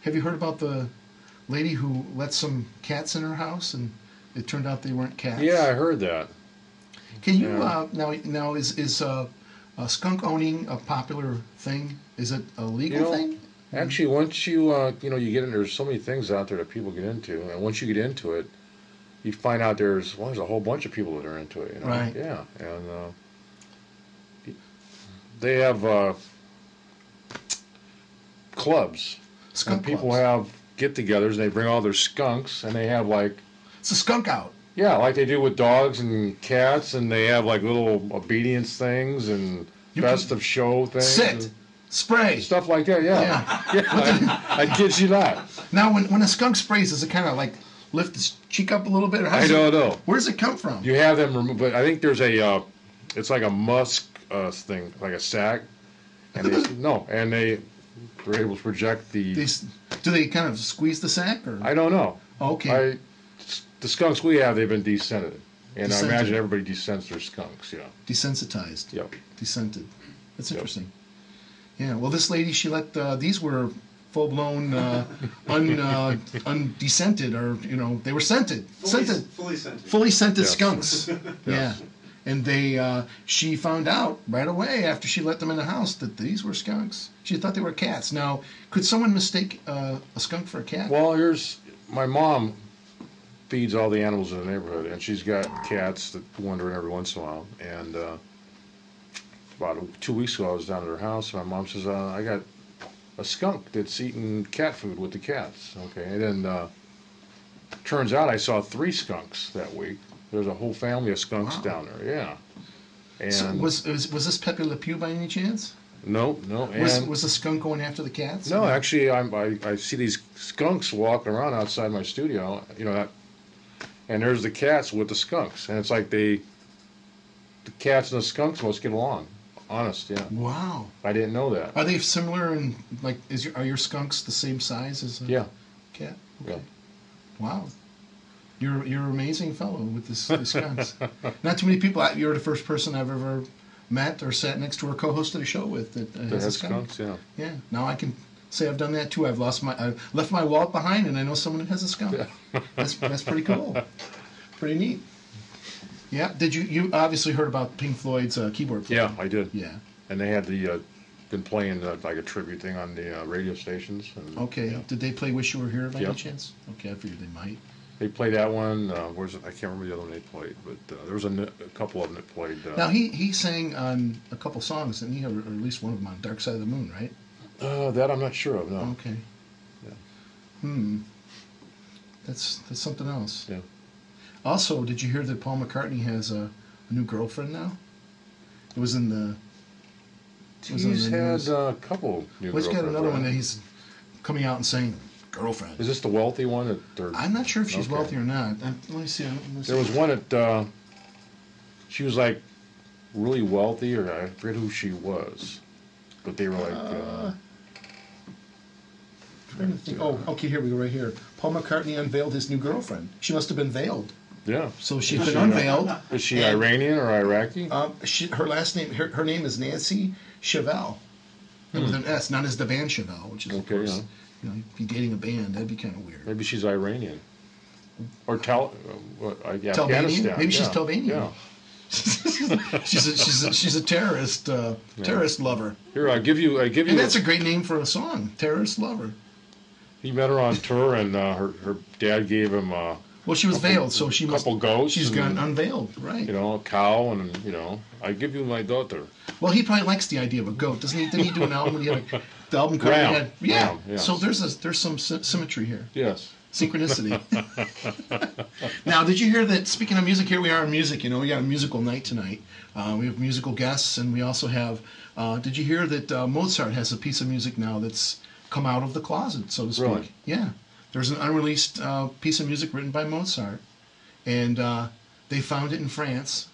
Have you heard about the lady who let some cats in her house and it turned out they weren't cats? Yeah, I heard that. Can you now is skunk owning a popular thing? Is it a legal thing? Actually, once you you get in, there's so many things out there that people get into, and once you get into it, you find out there's a whole bunch of people that are into it. Right. Yeah, and they have clubs. Skunk and people clubs. have get-togethers, and they bring all their skunks, and they have it's a skunk out. Yeah, like they do with dogs and cats, and they have little obedience things and best of show things. Sit. Spray. Stuff like that, yeah. I kid you not. Now, when a skunk sprays, does it kind of lift its cheek up a little bit? Or I don't know. Where does it come from? You have them remove, but I think there's it's like a musk thing, like a sack, and they're able to project the. Do they kind of squeeze the sack, or? I don't know. Okay. The skunks we have, they've been descented, and Descented. I imagine everybody descents their skunks. Yeah. Desensitized. Yep. Descented. That's interesting. Yeah. Well, this lady, she let these were full-blown undescented, or they were scented. Fully scented skunks. Yeah. And she found out right away after she let them in the house that these were skunks. She thought they were cats. Now, could someone mistake a skunk for a cat? Well, here's my mom feeds all the animals in the neighborhood, and she's got cats that wander in every once in a while. And about 2 weeks ago, I was down at her house, and my mom says, "I got a skunk that's eating cat food with the cats." Okay, and then turns out I saw 3 skunks that week. There's a whole family of skunks down there. Yeah. And so was this Pepe Le Pew by any chance? No. Was the skunk going after the cats? No, actually, I see these skunks walking around outside my studio. And there's the cats with the skunks, and it's like the cats and the skunks must get along. Honest, yeah. Wow. I didn't know that. Are they similar and are your skunks the same size as a cat? Okay. Yeah. Wow. You're an amazing fellow with the skunks. Not too many people. You're the first person I've ever met or sat next to or co-hosted a show with that has a skunk. Skunks, yeah. Yeah. Now I can say I've done that too. I left my wallet behind, and I know someone that has a skunk. Yeah. That's pretty cool. Pretty neat. Yeah. Did you obviously heard about Pink Floyd's keyboard player? Yeah, I did. Yeah. And they had been playing like a tribute thing on the radio stations. And, okay. Yeah. Did they play "Wish You Were Here" by any chance? Okay, I figured they might. They played that one. Where's it? I can't remember the other one they played, but there was a couple of them that played. Now he sang on a couple songs, and or at least one of them on "Dark Side of the Moon," right? That I'm not sure of. No. Okay. Yeah. That's something else. Yeah. Also, did you hear that Paul McCartney has a new girlfriend now? It was in the. He's had a couple new girlfriends. Let's get another one that he's coming out and saying, "Girlfriend." Is this the wealthy one? I'm not sure if she's wealthy or not. Let me see. There was one that she was like really wealthy, or I forget who she was, but they were like. Trying to think. Oh, okay. Here we go. Right here. Paul McCartney unveiled his new girlfriend. She must have been veiled. Yeah. So she's been unveiled. Is she Iranian or Iraqi? Her last name. Her name is Nancy Chevelle, with an S, not as the band Chevelle, which is of course. Yeah. Be dating a band, that'd be kind of weird. Maybe she's Iranian. Or Afghanistan. Maybe she's Talbanian. Yeah. she's a terrorist lover. Here, I give you. And that's a great name for a song, terrorist lover. He met her on tour, and her dad gave him. Well, she was veiled, so she must. Couple goats. She's gone unveiled, right? A cow, and I give you my daughter. Well, he probably likes the idea of a goat, doesn't he? Didn't he do an album? He had the album cover. Ram. Yeah. Yeah. So there's some symmetry here. Yes. Synchronicity. Now, did you hear that? Speaking of music, here we are in music. We got a musical night tonight. We have musical guests, and we also have. Did you hear that Mozart has a piece of music now that's come out of the closet, so to speak? Really? Yeah. There's an unreleased piece of music written by Mozart, and they found it in France.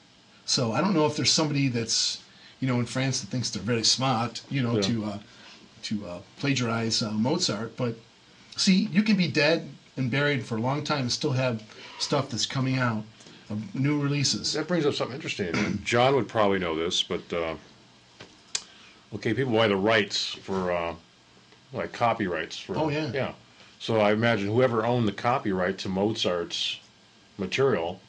So I don't know if there's somebody that's in France that thinks they're very smart, to plagiarize Mozart. But see, you can be dead and buried for a long time and still have stuff that's coming out of new releases. That brings up something interesting. John would probably know this, but people buy the rights for like copyrights. Oh, yeah. Yeah. So I imagine whoever owned the copyright to Mozart's material,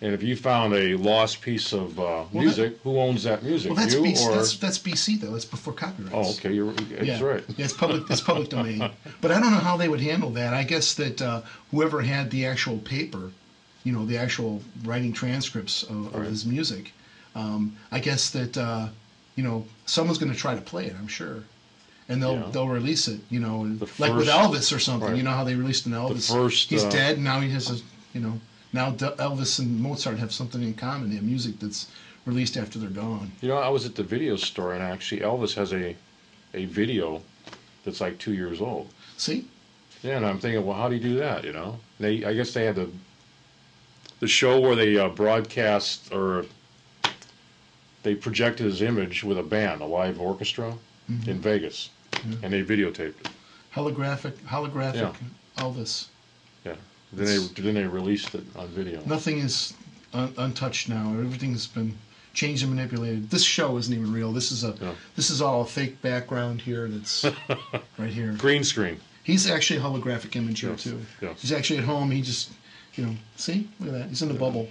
and if you found a lost piece of music, who owns that music? Well, that's You BC, or? that's BC though. That's before copyrights. Oh, okay. That's Yeah, right. yeah, it's public. It's public domain. But I don't know how they would handle that. I guess that whoever had the actual paper, the actual writing transcripts of Right. his music, I guess that someone's going to try to play it. I'm sure, and Yeah. they'll release it. Like with first- Elvis or something. right. You know how they released an Elvis. first, He's dead, and now he has now Elvis and Mozart have something in common. They have music that's released after they're gone. I was at the video store, and actually Elvis has a video that's like 2 years old. See? Yeah, and I'm thinking, well, how do you do that? I guess they had the show where they broadcast or they projected his image with a band, a live orchestra in Vegas, and they videotaped it. Holographic Yeah. Elvis. Yeah. Then they released it on video. Nothing is untouched now. Everything's been changed and manipulated. This show isn't even real. This is all a fake background here. That's right here. Green screen. He's actually a holographic image here too. Yes. He's actually at home. He just, see, look at that. He's in the bubble.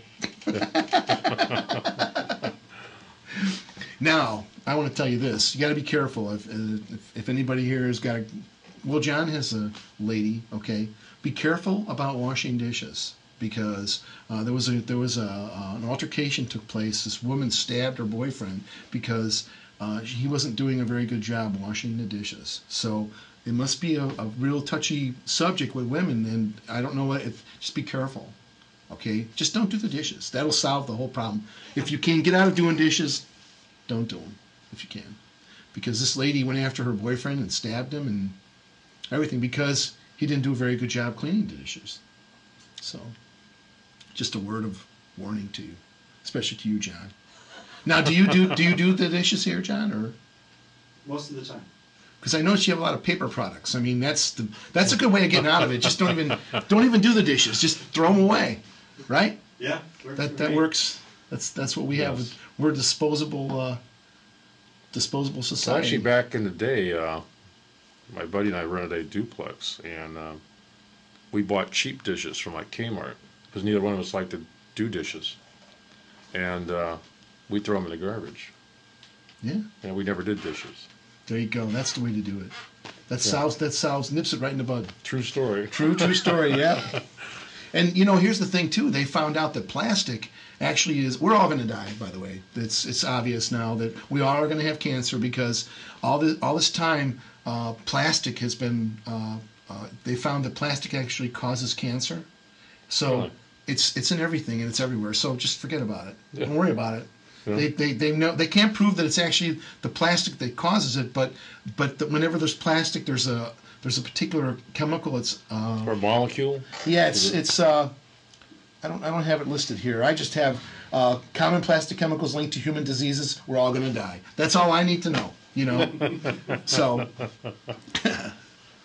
Now, I want to tell you this. You got to be careful. If anybody here has got John has a lady. Okay, be careful about washing dishes because there was an altercation took place. This woman stabbed her boyfriend because he wasn't doing a very good job washing the dishes. So it must be a real touchy subject with women, and I don't know just be careful. Okay, just don't do the dishes. That'll solve the whole problem. If you can get out of doing dishes, don't do them if you can, because this lady went after her boyfriend and stabbed him and everything because he didn't do a very good job cleaning the dishes. So, just a word of warning to you, especially to you, John. Now, do you do the dishes here, John, or Most of the time. because I notice you have a lot of paper products. I mean, that's a good way of getting out of it. Just don't even do the dishes. Just throw them away, right? Yeah. That works. That's what we have. Yes. We're a disposable society. Actually, back in the day, my buddy and I rented a duplex, and we bought cheap dishes from like Kmart because neither one of us liked to do dishes, and we throw them in the garbage. Yeah. And we never did dishes. There you go. That's the way to do it. That nips it right in the bud. True story. True story. Yeah. And here's the thing too. They found out that plastic actually is. We're all going to die, by the way. It's obvious now that we all are going to have cancer because all this time, plastic has been. They found that plastic actually causes cancer. So Really? it's in everything and it's everywhere. So just forget about it. Yeah. Don't worry about it. Yeah. They know they can't prove that it's actually the plastic that causes it, but whenever there's plastic, there's a particular chemical. It's Or molecule. yeah, it's I don't have it listed here. I just have common plastic chemicals linked to human diseases. We're all going to die. That's all I need to know. So